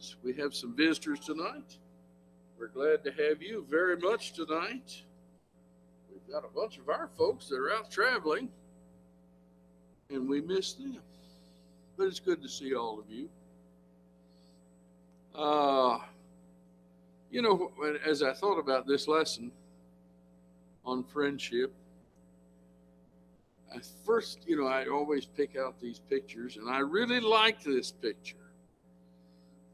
friends. We have some visitors tonight. We're glad to have you very much tonight. We've got a bunch of our folks that are out traveling, and we miss them. But it's good to see all of you. As I thought about this lesson on friendship, I always pick out these pictures, and I really like this picture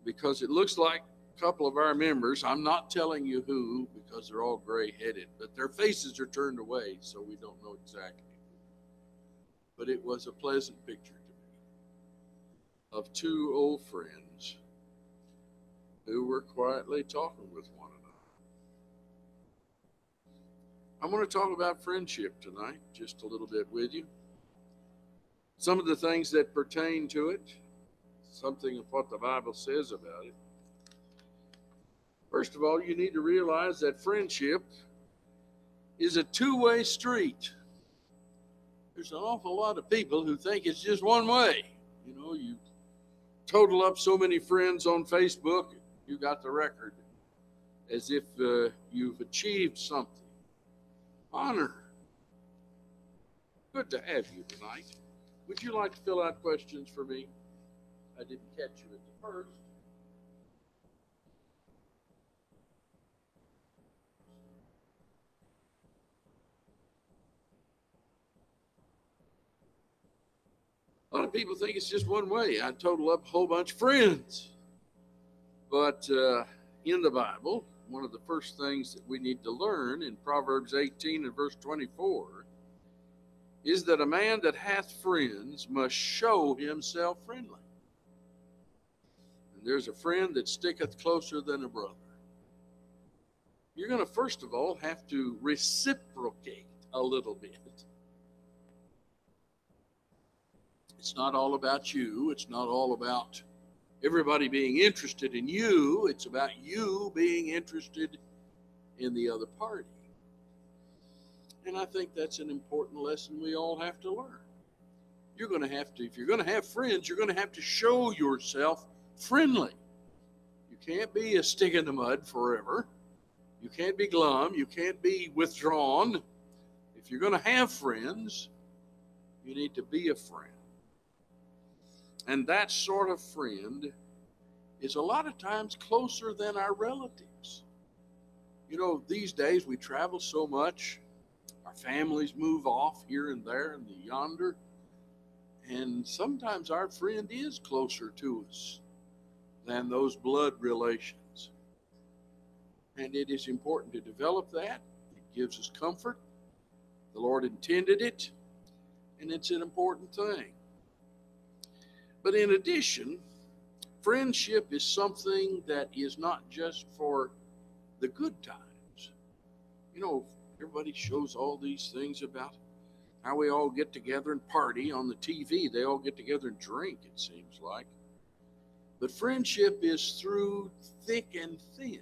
because it looks like a couple of our members. I'm not telling you who because they're all gray-headed, but their faces are turned away, so we don't know exactly. But it was a pleasant picture to me of two old friends who were quietly talking with one another. I want to talk about friendship tonight, just a little bit with you. Some of the things that pertain to it, something of what the Bible says about it. First of all, you need to realize that friendship is a two-way street. There's an awful lot of people who think it's just one way. You total up so many friends on Facebook, you got the record, as if you've achieved something. Honor. Good to have you tonight. Would you like to fill out questions for me? I didn't catch you at the first. A lot of people think it's just one way. I total up a whole bunch of friends. But in the Bible, one of the first things that we need to learn in Proverbs 18 and verse 24 is that a man that hath friends must show himself friendly. And there's a friend that sticketh closer than a brother. You're going to, first of all, have to reciprocate a little bit. It's not all about you. It's not all about everybody being interested in you. It's about you being interested in the other party. And I think that's an important lesson we all have to learn. You're going to have to, if you're going to have friends, you're going to have to show yourself friendly. You can't be a stick in the mud forever. You can't be glum. You can't be withdrawn. If you're going to have friends, you need to be a friend. And that sort of friend is a lot of times closer than our relatives. These days we travel so much. Our families move off here and there and yonder. And sometimes our friend is closer to us than those blood relations. And it is important to develop that. It gives us comfort. The Lord intended it. And it's an important thing. But in addition, friendship is something that is not just for the good times. Everybody shows all these things about how we all get together and party on the TV. They all get together and drink, it seems like. But friendship is through thick and thin.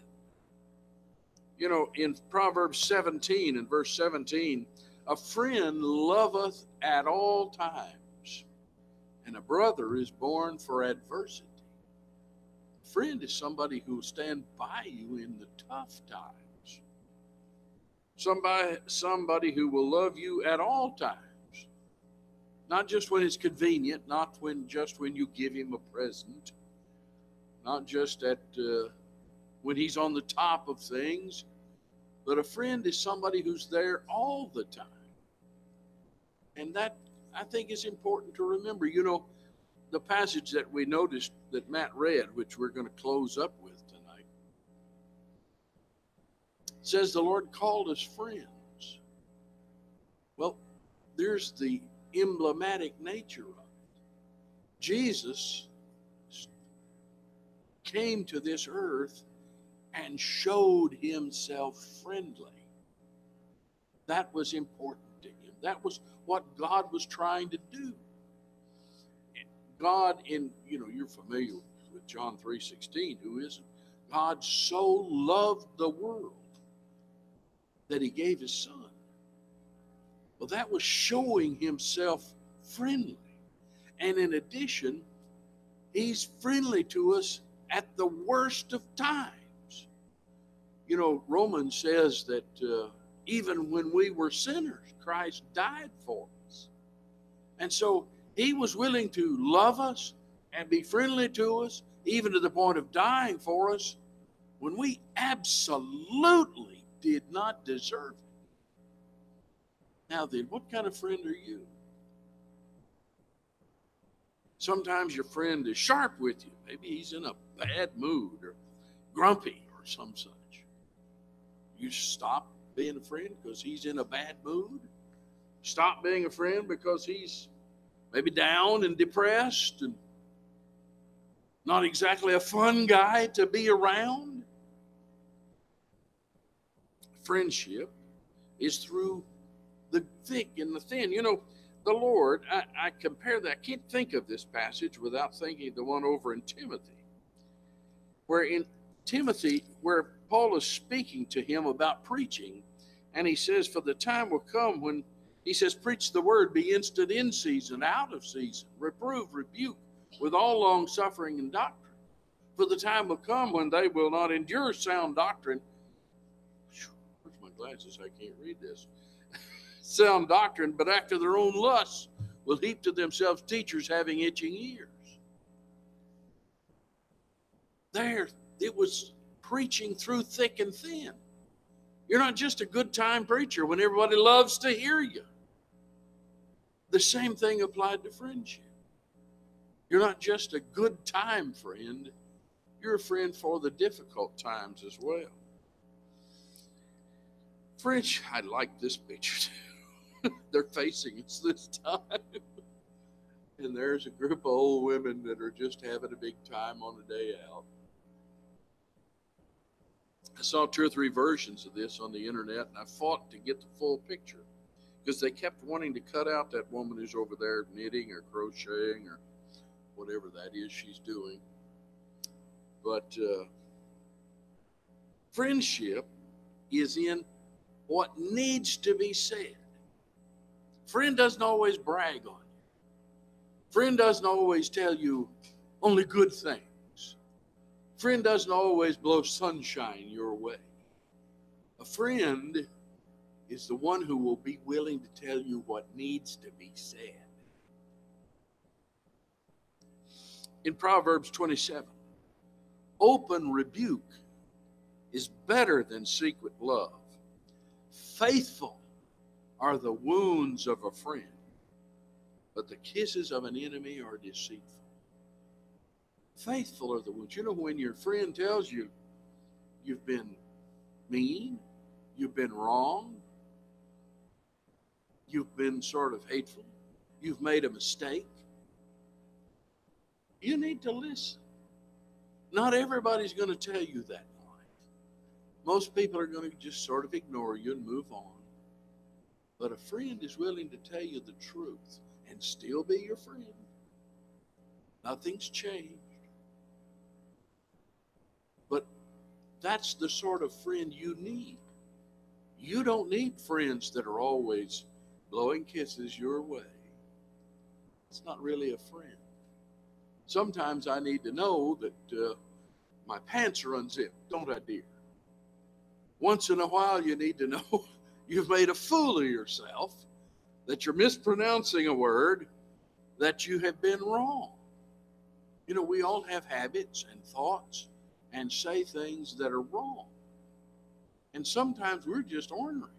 In Proverbs 17 and verse 17, a friend loveth at all times, and a brother is born for adversity. A friend is somebody who will stand by you in the tough times. Somebody who will love you at all times. Not just when it's convenient, not just when you give him a present, not just when he's on the top of things, but a friend is somebody who's there all the time. And that, I think, is important to remember. The passage that we noticed that Matt read, which we're going to close up with tonight, says the Lord called us friends. Well, there's the emblematic nature of it. Jesus came to this earth and showed himself friendly. That was important to him. That was what God was trying to do. God, you're familiar with John 3:16, who isn't? God so loved the world that he gave his son. Well, that was showing himself friendly. And in addition, he's friendly to us at the worst of times. You know, Romans says that even when we were sinners, Christ died for us. And so he was willing to love us and be friendly to us, even to the point of dying for us, when we absolutely did not deserve it. Now then, what kind of friend are you? Sometimes your friend is sharp with you. Maybe he's in a bad mood or grumpy or some such. You stop being a friend because he's in a bad mood. Stop being a friend because he's maybe down and depressed and not exactly a fun guy to be around. Friendship is through the thick and the thin. You know, the Lord, I compare that. I can't think of this passage without thinking the one over in Timothy, where in Timothy, where Paul is speaking to him about preaching, and he says, for the time will come when, he says, preach the word, be instant in season, out of season, reprove, rebuke, with all long suffering and doctrine. For the time will come when they will not endure sound doctrine. Where's my glasses? I can't read this. Sound doctrine, but after their own lusts will heap to themselves teachers having itching ears. There, it was preaching through thick and thin. You're not just a good time preacher when everybody loves to hear you. The same thing applied to friendship. You're not just a good time friend, you're a friend for the difficult times as well. French, I like this picture too. They're facing us this time. And there's a group of old women that are just having a big time on a day out. I saw 2 or 3 versions of this on the internet, and I fought to get the full picture because they kept wanting to cut out that woman who's over there knitting or crocheting or whatever that is she's doing. But friendship is in what needs to be said. Friend doesn't always brag on you. Friend doesn't always tell you only good things. Friend doesn't always blow sunshine your way. A friend is the one who will be willing to tell you what needs to be said. In Proverbs 27, open rebuke is better than secret love. Faithful are the wounds of a friend, but the kisses of an enemy are deceitful. Faithful are the wounds. You know, when your friend tells you you've been mean, you've been wrong, you've been sort of hateful, you've made a mistake, you need to listen. Not everybody's going to tell you that in life. Most people are going to just sort of ignore you and move on. But a friend is willing to tell you the truth and still be your friend. Nothing's changed. But that's the sort of friend you need. You don't need friends that are always blowing kisses your way. It's not really a friend. Sometimes I need to know that my pants are unzipped, don't I, dear? Once in a while, you need to know you've made a fool of yourself, that you're mispronouncing a word, that you have been wrong. You know, we all have habits and thoughts and say things that are wrong. And sometimes we're just ornery.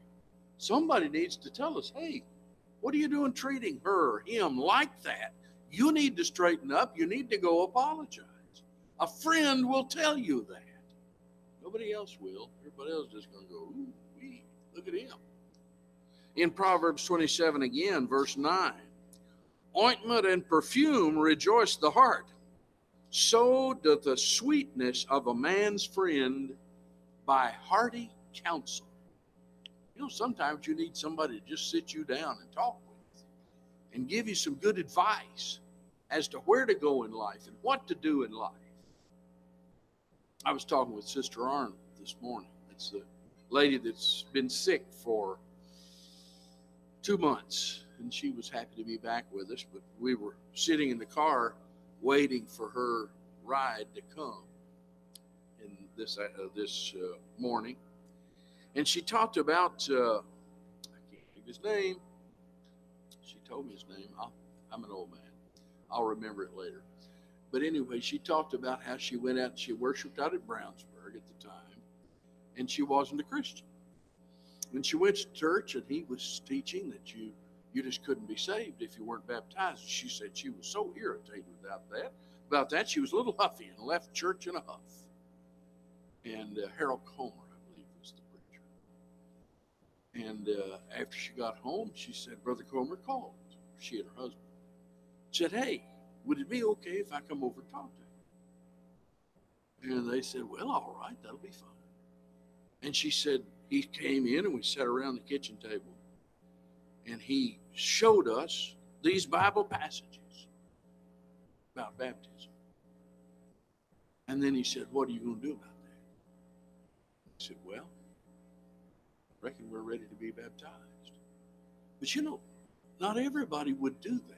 Somebody needs to tell us, hey, what are you doing treating her or him like that? You need to straighten up. You need to go apologize. A friend will tell you that. Nobody else will. Everybody else is just going to go, ooh, wee, look at him. In Proverbs 27 again, verse 9, ointment and perfume rejoice the heart. So doth the sweetness of a man's friend by hearty counsel. You know, sometimes you need somebody to just sit you down and talk with and give you some good advice as to where to go in life and what to do in life. I was talking with Sister Arnold this morning. It's the lady that's been sick for 2 months, and she was happy to be back with us, but we were sitting in the car waiting for her ride to come. in this morning, and she talked about I can't think of his name. She told me his name. I'm an old man. I'll remember it later. But anyway, she talked about how she went out and she worshiped out at Brownsburg at the time, and she wasn't a Christian. And she went to church, and he was teaching that you just couldn't be saved if you weren't baptized. She said she was so irritated about that she was a little huffy and left church in a huff. And Harold Comer, I believe, was the preacher. And after she got home, she said Brother Comer called. She and her husband said, "Hey, would it be okay if I come over and talk to him?" And they said, "Well, all right, that'll be fine." And she said, he came in and we sat around the kitchen table, and he showed us these Bible passages about baptism. And then he said, "What are you going to do about that?" I said, "Well, I reckon we're ready to be baptized." But you know, not everybody would do that.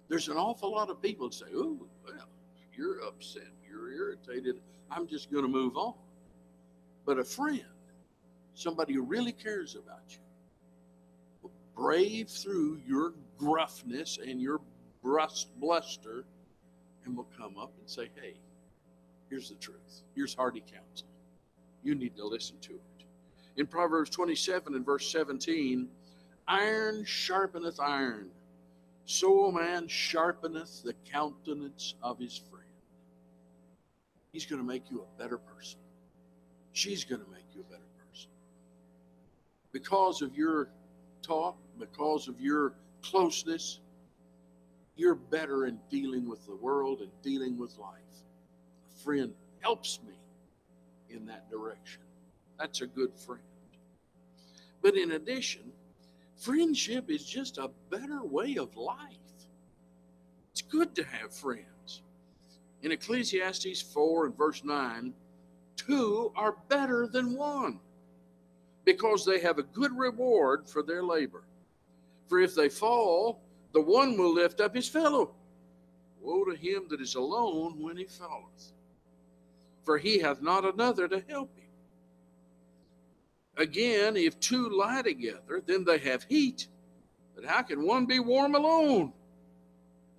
There's an awful lot of people that say, "Oh, well, you're upset, you're irritated, I'm just going to move on." But a friend, somebody who really cares about you, will brave through your gruffness and your bluster and will come up and say, "Hey, here's the truth. Here's hearty counsel. You need to listen to it." In Proverbs 27 and verse 17, iron sharpeneth iron, so a man sharpeneth the countenance of his friend. He's going to make you a better person. She's going to make you a better person. Because of your talk, because of your closeness, you're better in dealing with the world and dealing with life. A friend helps me in that direction. That's a good friend. But in addition, friendship is just a better way of life. It's good to have friends. In Ecclesiastes 4 and verse 9, 2 are better than 1, because they have a good reward for their labor. For if they fall, the one will lift up his fellow. Woe to him that is alone when he falleth, for he hath not another to help him. Again, if 2 lie together, then they have heat. But how can one be warm alone?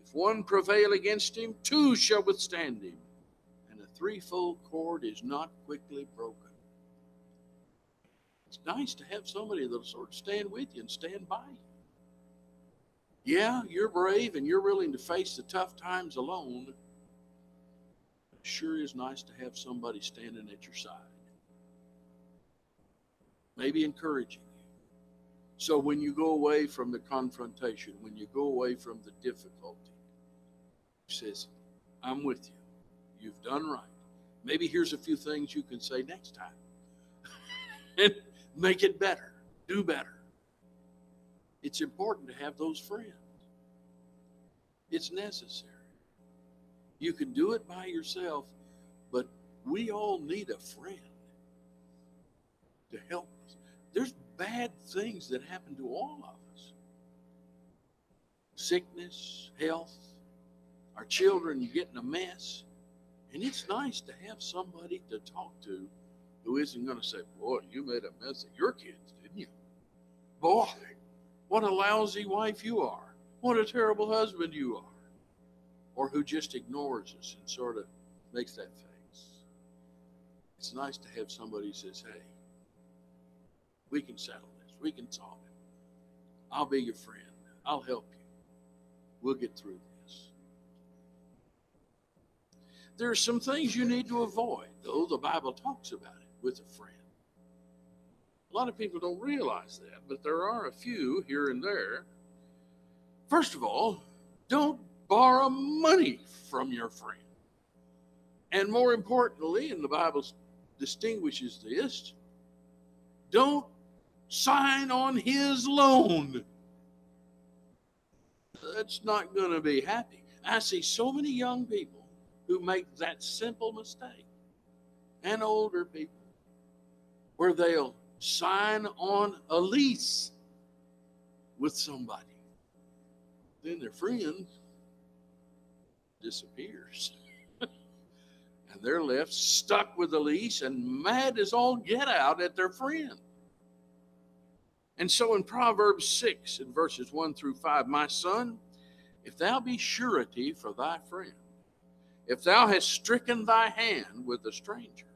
If one prevail against him, 2 shall withstand him. And a threefold cord is not quickly broken. It's nice to have somebody that'll sort of stand with you and stand by you. Yeah, you're brave and you're willing to face the tough times alone. It sure is nice to have somebody standing at your side, maybe encouraging you. So when you go away from the confrontation, when you go away from the difficulty, he says, "I'm with you. You've done right. Maybe here's a few things you can say next time." And make it better. Do better. It's important to have those friends. It's necessary. You can do it by yourself, but we all need a friend to help us. There's bad things that happen to all of us. Sickness, health, our children get in a mess. And it's nice to have somebody to talk to who isn't going to say, "Boy, you made a mess of your kids, didn't you? Boy, what a lousy wife you are. What a terrible husband you are." Or who just ignores us and sort of makes that face. It's nice to have somebody who says, "Hey, we can settle this. We can solve it. I'll be your friend. I'll help you. We'll get through this." There are some things you need to avoid, though the Bible talks about it with a friend. A lot of people don't realize that, but there are a few here and there. First of all, don't borrow money from your friend. And more importantly, and the Bible distinguishes this, don't sign on his loan. That's not going to be happy. I see so many young people who make that simple mistake, and older people, where they'll sign on a lease with somebody. Then their friend disappears. And And they're left stuck with the lease and mad as all get out at their friend. And so in Proverbs 6, in verses 1 through 5, my son, if thou be surety for thy friend, if thou hast stricken thy hand with a stranger,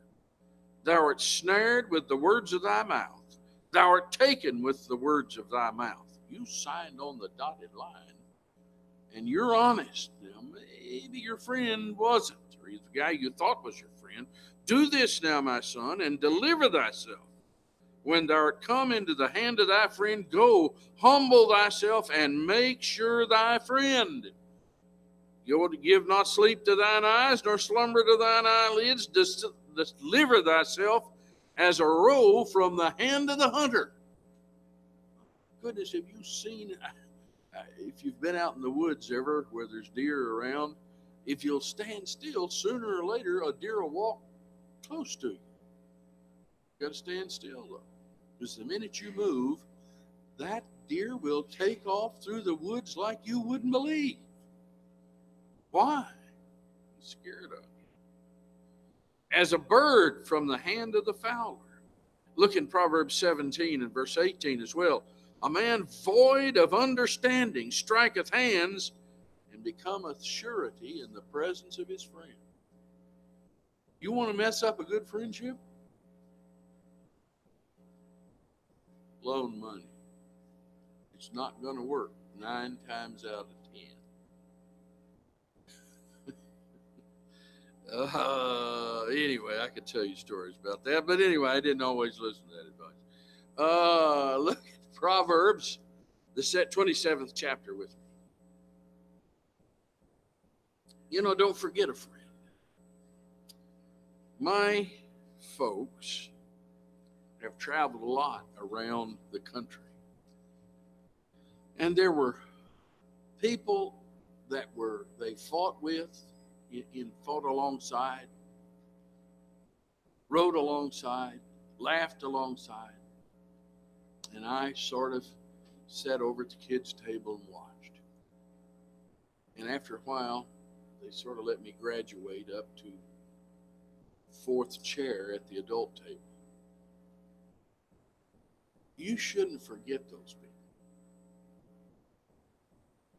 thou art snared with the words of thy mouth, thou art taken with the words of thy mouth. You signed on the dotted line, and you're honest. Now, maybe your friend wasn't, or he's the guy you thought was your friend. Do this now, my son, and deliver thyself. When thou art come into the hand of thy friend, go, humble thyself, and make sure thy friend. Give not sleep to thine eyes, nor slumber to thine eyelids. Deliver thyself as a roe from the hand of the hunter. Goodness, have you seen, if you've been out in the woods ever where there's deer around, if you'll stand still, sooner or later a deer will walk close to you. You got to stand still, though. Because the minute you move, that deer will take off through the woods like you wouldn't believe. Why? He's scared of you. As a bird from the hand of the fowler. Look in Proverbs 17 and verse 18 as well. A man void of understanding striketh hands and becometh surety in the presence of his friend. You want to mess up a good friendship? Loan money. It's not going to work 9 times out of 10. Anyway, I could tell you stories about that. But anyway, I didn't always listen to that advice. Look at Proverbs, the 27th chapter with me. You know, don't forget a friend. My folks have traveled a lot around the country. And there were people that they fought with, fought alongside, rode alongside, laughed alongside. And I sort of sat over at the kids' table and watched. And after a while, they sort of let me graduate up to 4th chair at the adult table. You shouldn't forget those people.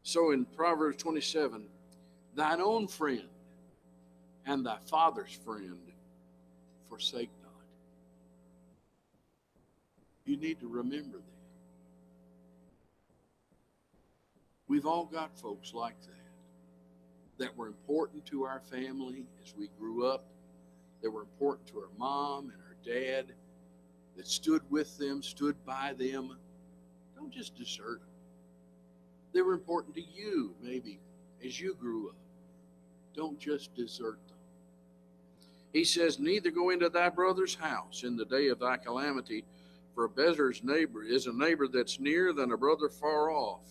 So in Proverbs 27, thine own friend and thy father's friend forsake not. You need to remember that. We've all got folks like that were important to our family as we grew up, that were important to our mom and our dad, that stood with them, stood by them. Don't just desert them. They were important to you, maybe, as you grew up. Don't just desert them. He says, neither go into thy brother's house in the day of thy calamity, for a better's neighbor is a neighbor that's near than a brother far off.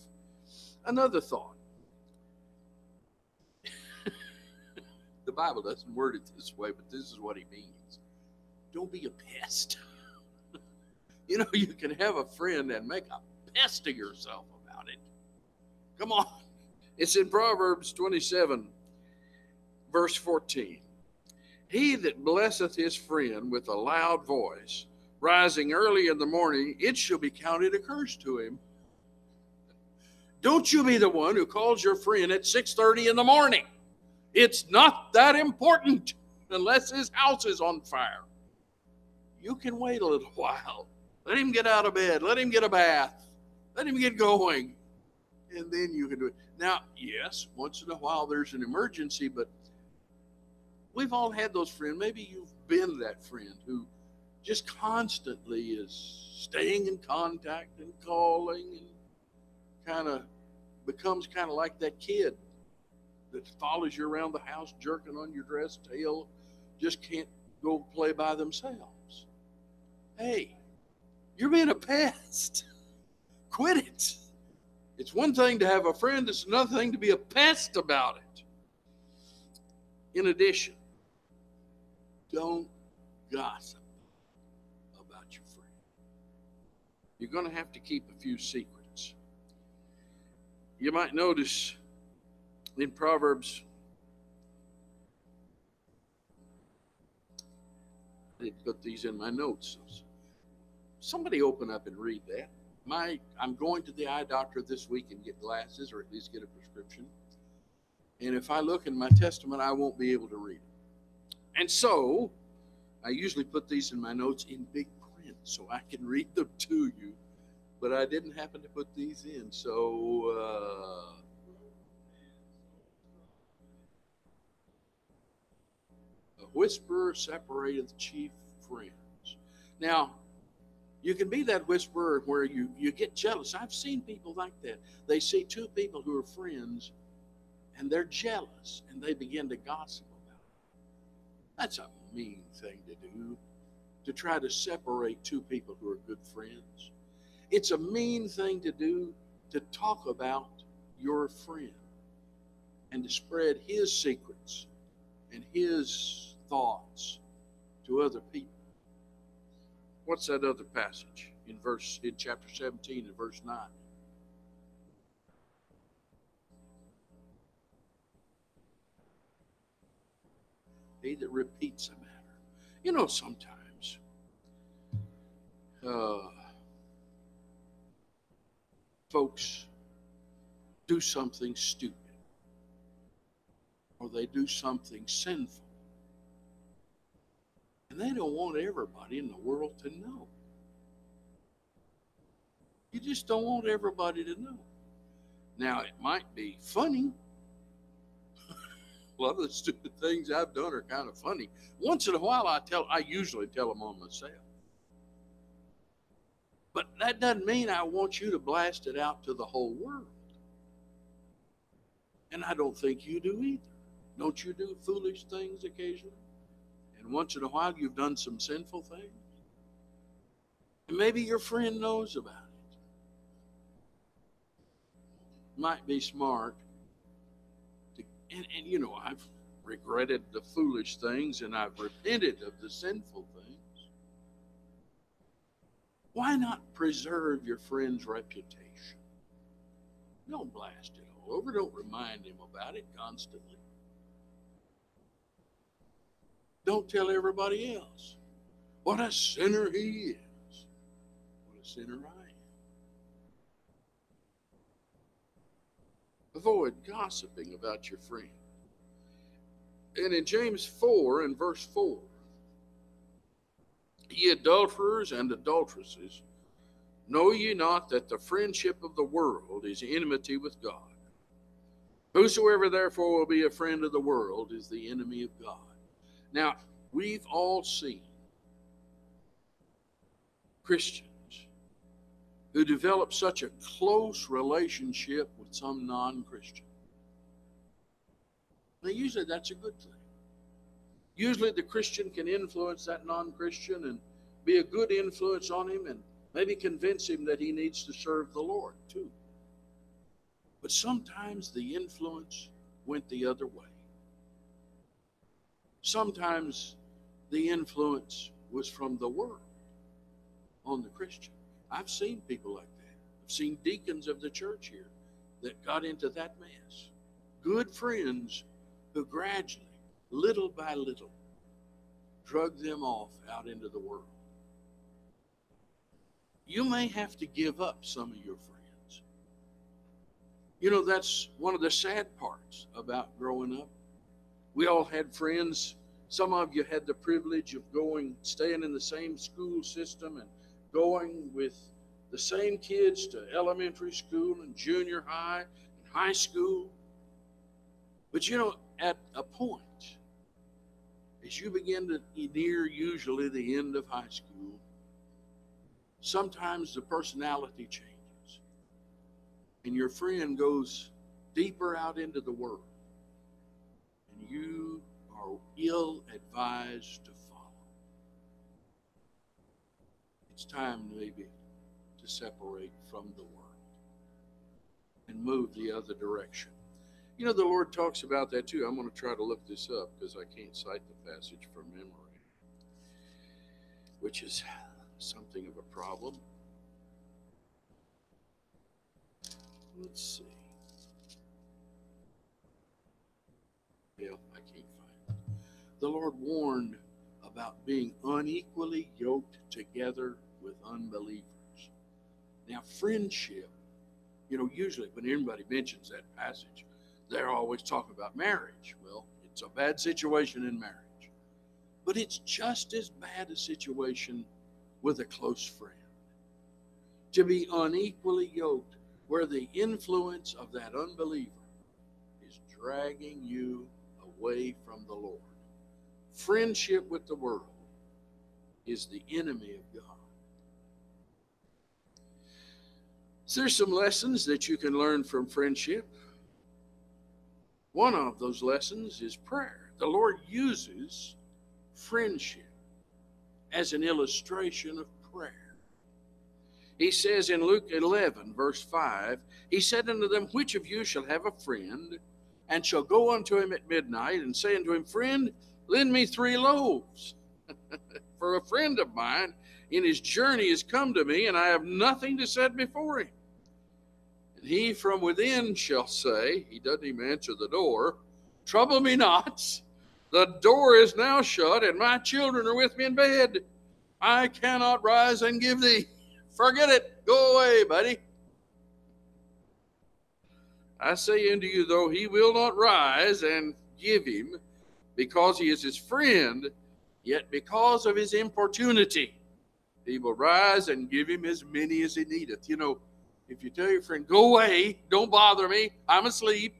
Another thought. The Bible doesn't word it this way, but this is what he means. Don't be a pest. You know, you can have a friend and make a pest of yourself about it. Come on. It's in Proverbs 27, verse 14. He that blesseth his friend with a loud voice, rising early in the morning, it shall be counted a curse to him. Don't you be the one who calls your friend at 6:30 in the morning. It's not that important unless his house is on fire. You can wait a little while. Let him get out of bed. Let him get a bath. Let him get going. And then you can do it. Now, yes, once in a while there's an emergency, but we've all had those friends. Maybe you've been that friend who just constantly is staying in contact and calling and kind of becomes kind of like that kid that follows you around the house jerking on your dress tail, just can't go play by themselves. Hey, you're being a pest. Quit it. It's one thing to have a friend, it's another thing to be a pest about it. In addition, don't gossip about your friend. You're going to have to keep a few secrets. You might notice in Proverbs I didn't put these in my notes. Somebody open up and read that. I'm going to the eye doctor this week and get glasses, or at least get a prescription. And if I look in my testament, I won't be able to read it. And so I usually put these in my notes in big print so I can read them to you. But I didn't happen to put these in. So a whisperer separateth chief friends. Now, you can be that whisperer where you get jealous. I've seen people like that. They see two people who are friends and they're jealous and they begin to gossip about it. That's a mean thing to do, to try to separate two people who are good friends. It's a mean thing to do to talk about your friend and to spread his secrets and his thoughts to other people. What's that other passage in chapter 17 and verse 9? He that repeats a matter. You know, sometimes folks do something stupid, or they do something sinful, and they don't want everybody in the world to know. You just don't want everybody to know. Now, it might be funny. A lot of the stupid things I've done are kind of funny. Once in a while, I usually tell them on myself. But that doesn't mean I want you to blast it out to the whole world. And I don't think you do either. Don't you do foolish things occasionally? And once in a while, you've done some sinful things. And maybe your friend knows about it. Might be smart. And you know, I've regretted the foolish things and I've repented of the sinful things. Why not preserve your friend's reputation? Don't blast it all over. Don't remind him about it constantly. Don't tell everybody else what a sinner he is, what a sinner I am. Avoid gossiping about your friend. And in James 4 and verse 4, ye adulterers and adulteresses, know ye not that the friendship of the world is enmity with God? Whosoever therefore will be a friend of the world is the enemy of God. Now, we've all seen Christians who develop such a close relationship with some non-Christian. Now, usually that's a good thing. Usually the Christian can influence that non-Christian and be a good influence on him and maybe convince him that he needs to serve the Lord too. But sometimes the influence went the other way. Sometimes the influence was from the world on the Christian. I've seen people like that. I've seen deacons of the church here that got into that mess. Good friends who gradually, little by little, drug them off out into the world. You may have to give up some of your friends. You know, that's one of the sad parts about growing up. We all had friends. Some of you had the privilege of staying in the same school system and going with the same kids to elementary school and junior high and high school. But you know, at a point, as you begin to near usually the end of high school, sometimes the personality changes and your friend goes deeper out into the world and you are ill-advised to follow. It's time maybe to separate from the world and move the other direction. You know, the Lord talks about that too. I'm going to try to look this up because I can't cite the passage from memory, which is something of a problem. Let's see. Yeah, I can't find it. The Lord warned a about being unequally yoked together with unbelievers. Now, friendship, usually when anybody mentions that passage, they're always talking about marriage. Well, it's a bad situation in marriage. But it's just as bad a situation with a close friend. To be unequally yoked, where the influence of that unbeliever is dragging you away from the Lord. Friendship with the world is the enemy of God. So there's some lessons that you can learn from friendship. One of those lessons is prayer. The Lord uses friendship as an illustration of prayer. He says in Luke 11, verse 5, he said unto them, which of you shall have a friend, and shall go unto him at midnight, and say unto him, friend, lend me 3 loaves. For a friend of mine in his journey is come to me, and I have nothing to set before him. And he from within shall say, he doesn't even answer the door, trouble me not, the door is now shut, and my children are with me in bed. I cannot rise and give thee. Forget it. Go away, buddy. I say unto you, though he will not rise and give him, because he is his friend, yet because of his importunity, he will rise and give him as many as he needeth. If you tell your friend, go away, don't bother me, I'm asleep,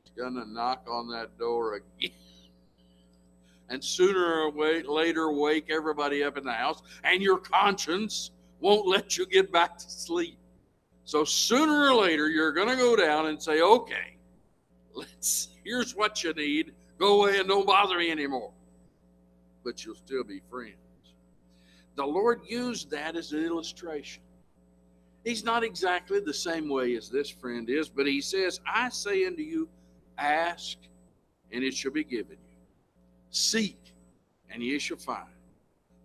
he's going to knock on that door again. And sooner or later wake everybody up in the house, and your conscience won't let you get back to sleep. So sooner or later, you're going to go down and say, okay, here's what you need. Go away and don't bother me anymore. But you'll still be friends. The Lord used that as an illustration. He's not exactly the same way as this friend is, but he says, I say unto you, ask, and it shall be given you. Seek, and ye shall find.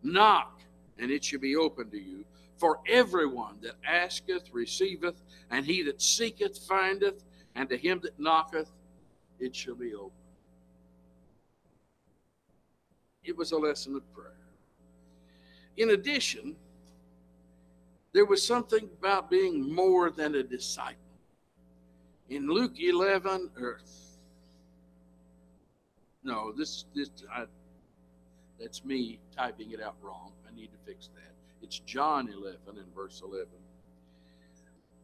Knock, and it shall be opened to you. For everyone that asketh receiveth, and he that seeketh findeth, and to him that knocketh it shall be opened. It was a lesson of prayer. In addition, there was something about being more than a disciple. In Luke 11, that's me typing it out wrong. I need to fix that. It's John 11 and verse 11.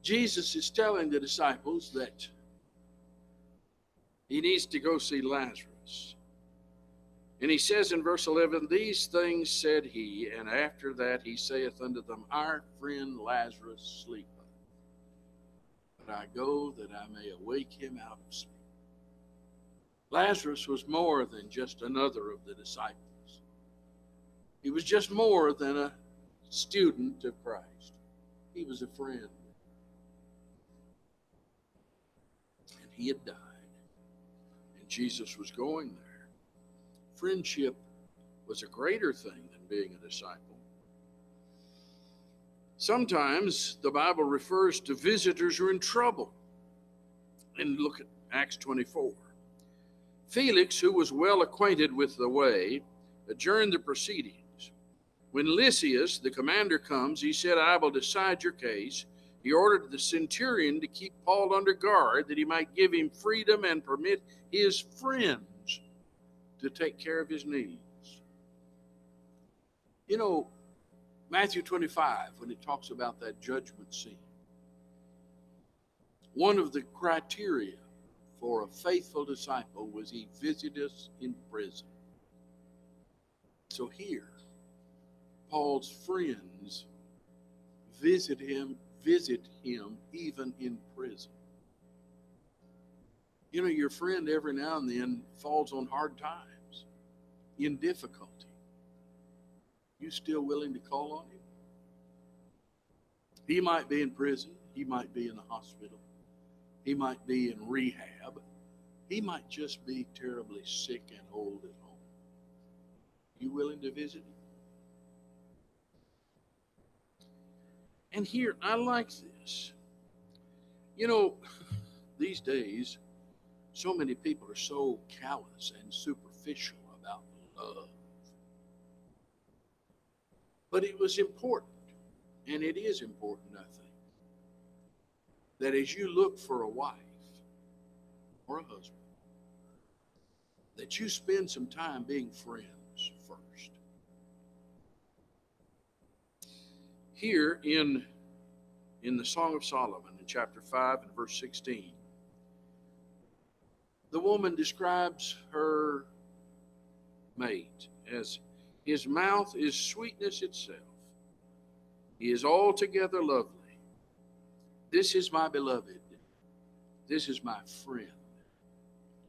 Jesus is telling the disciples that he needs to go see Lazarus. And he says in verse 11, these things said he, and after that he saith unto them, our friend Lazarus sleepeth, but I go that I may awake him out of sleep. Lazarus was more than just another of the disciples. He was just more than a student of Christ. He was a friend. And he had died. And Jesus was going there. Friendship was a greater thing than being a disciple. Sometimes the Bible refers to visitors who are in trouble. And look at Acts 24. Felix, who was well acquainted with the way, adjourned the proceedings. When Lysias, the commander, comes, he said, I will decide your case. He ordered the centurion to keep Paul under guard, that he might give him freedom and permit his friends to take care of his needs. Matthew 25, when it talks about that judgment scene, one of the criteria for a faithful disciple was he visited us in prison. So here, Paul's friends visit him even in prison. Your friend every now and then falls on hard times, in difficulty. You still willing to call on him? He might be in prison. He might be in the hospital. He might be in rehab. He might just be terribly sick and old at home. You willing to visit him? And here, I like this. These days, so many people are so callous and superficial about love. But it was important, and it is important, I think, that as you look for a wife or a husband, that you spend some time being friends first. Here in the Song of Solomon, in chapter 5 and verse 16, the woman describes her mate as, his mouth is sweetness itself. He is altogether lovely. This is my beloved. This is my friend,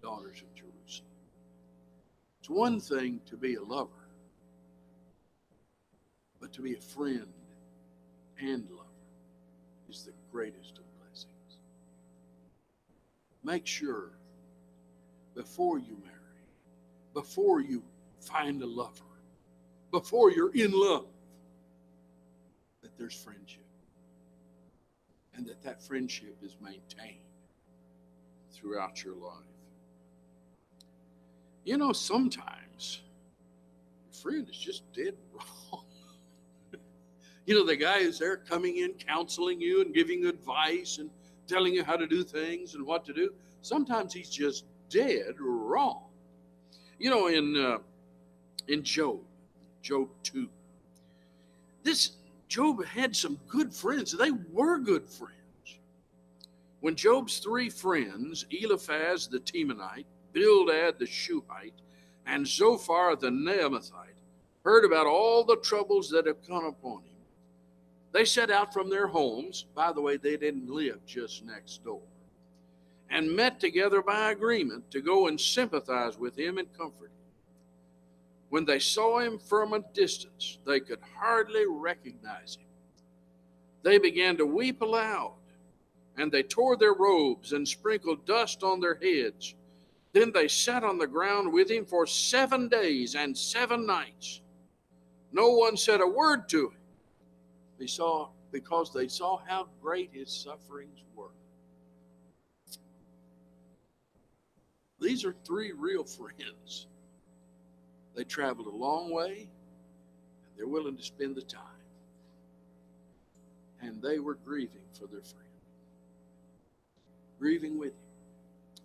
daughters of Jerusalem. It's one thing to be a lover, but to be a friend and lover is the greatest of blessings. Make sure before you marry, before you find a lover, before you're in love, that there's friendship, and that friendship is maintained throughout your life. You know, sometimes your friend is just dead wrong. You know, the guy who's there coming in, counseling you and giving you advice and telling you how to do things and what to do. Sometimes he's just dead wrong. You know, in Job 2, Job had some good friends. They were good friends. When Job's three friends, Eliphaz the Temanite, Bildad the Shuhite, and Zophar the Naamathite, heard about all the troubles that have come upon him, they set out from their homes. By the way, they didn't live just next door, and met together by agreement to go and sympathize with him and comfort him. When they saw him from a distance, they could hardly recognize him. They began to weep aloud, and they tore their robes and sprinkled dust on their heads. Then they sat on the ground with him for 7 days and 7 nights. No one said a word to him. Because they saw how great his sufferings were. These are 3 real friends. They traveled a long way, and they're willing to spend the time. And they were grieving for their friend, grieving with him.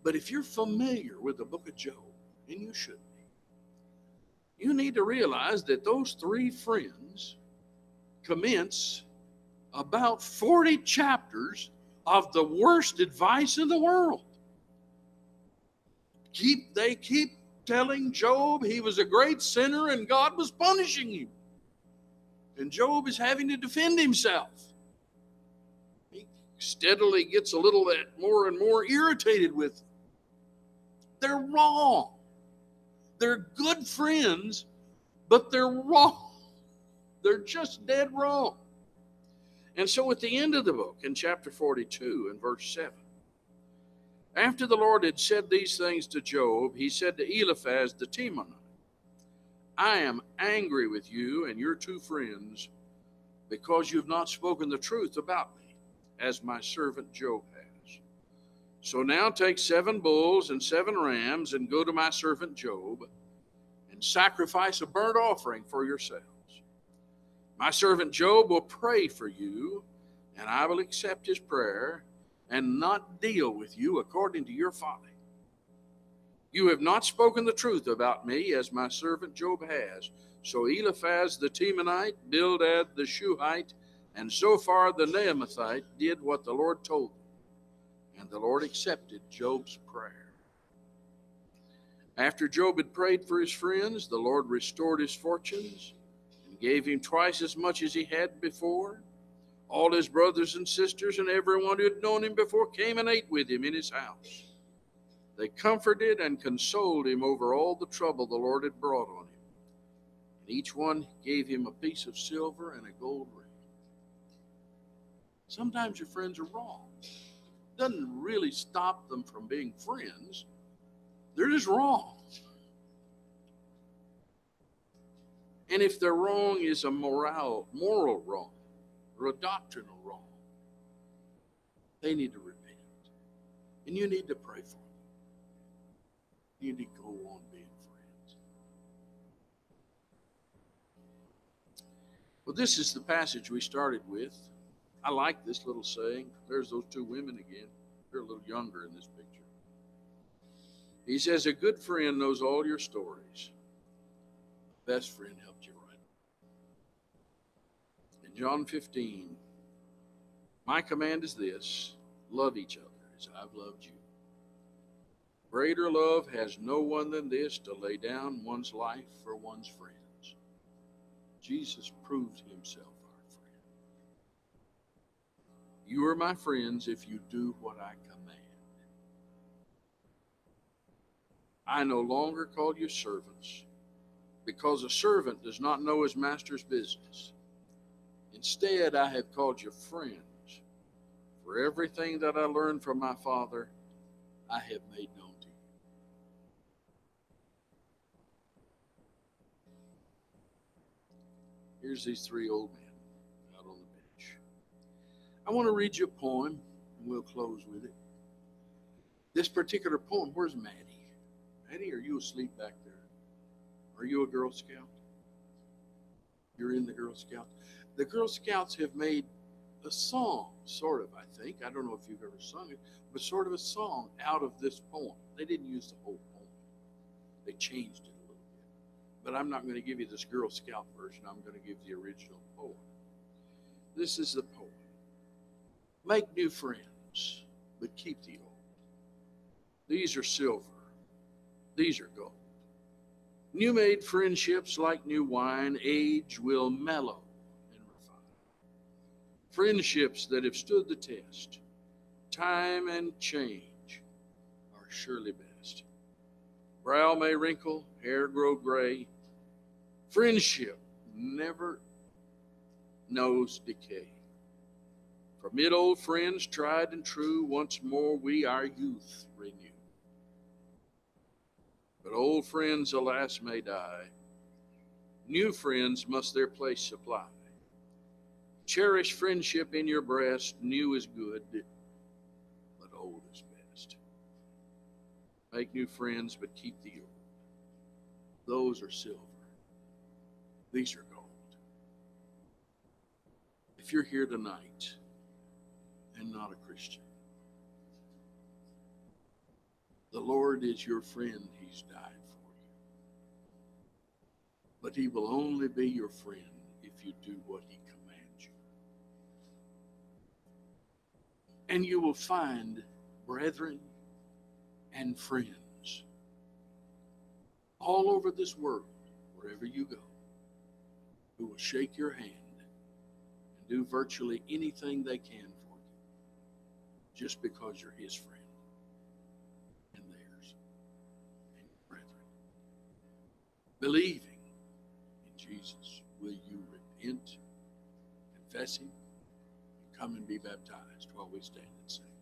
But if you're familiar with the book of Job, and you should be, you need to realize that those 3 friends commence about 40 chapters of the worst advice in the world. They keep telling Job he was a great sinner and God was punishing him. And Job is having to defend himself. He steadily gets a little bit more and more irritated with them. They're wrong. They're good friends, but they're wrong. They're just dead wrong. And so at the end of the book, in chapter 42 and verse 7, after the Lord had said these things to Job, he said to Eliphaz the Temanite, I am angry with you and your 2 friends because you have not spoken the truth about me, as my servant Job has. So now take 7 bulls and 7 rams and go to my servant Job and sacrifice a burnt offering for yourselves. My servant Job will pray for you, and I will accept his prayer and not deal with you according to your folly. You have not spoken the truth about me, as my servant Job has. So Eliphaz the Temanite, Bildad the Shuhite, and Zophar the Naamathite did what the Lord told them, and the Lord accepted Job's prayer. After Job had prayed for his friends, the Lord restored his fortunes and gave him twice as much as he had before. All his brothers and sisters and everyone who had known him before came and ate with him in his house. They comforted and consoled him over all the trouble the Lord had brought on him. And each one gave him a piece of silver and a gold ring. Sometimes your friends are wrong. It doesn't really stop them from being friends. They're just wrong. And if their wrong is a moral wrong, or a doctrinal wrong, they need to repent. And you need to pray for them. You need to go on being friends. Well, this is the passage we started with. I like this little saying. There's those two women again. They're a little younger in this picture. He says, a good friend knows all your stories. The best friend helped you write them. In John 15, my command is this: love each other as I've loved you. Greater love has no one than this, to lay down one's life for one's friends. Jesus proved himself our friend. You are my friends if you do what I command. I no longer call you servants, because a servant does not know his master's business. Instead, I have called you friends, for everything that I learned from my Father, I have made known to you. Here's these three old men out on the bench. I want to read you a poem, and we'll close with it. This particular poem, where's Maddie? Maddie, are you asleep back there? Are you a Girl Scout? You're in the Girl Scouts. The Girl Scouts have made a song, sort of, I think. I don't know if you've ever sung it, but sort of a song out of this poem. They didn't use the whole poem. They changed it a little bit. But I'm not going to give you this Girl Scout version. I'm going to give the original poem. This is the poem. Make new friends, but keep the old. These are silver. These are gold. New-made friendships, like new wine, age will mellow and refine. Friendships that have stood the test, time and change, are surely best. Brow may wrinkle, hair grow gray. Friendship never knows decay. From old friends tried and true, once more we our youth renew. But old friends, alas, may die. New friends must their place supply. Cherish friendship in your breast. New is good, but old is best. Make new friends, but keep the old. Those are silver. These are gold. If you're here tonight and not a Christian, the Lord is your friend. He's died for you. But he will only be your friend if you do what he commands you. And you will find brethren and friends all over this world, wherever you go, who will shake your hand and do virtually anything they can for you, just because you're his friend. Believing in Jesus, will you repent, confess him, and come and be baptized while we stand and sing?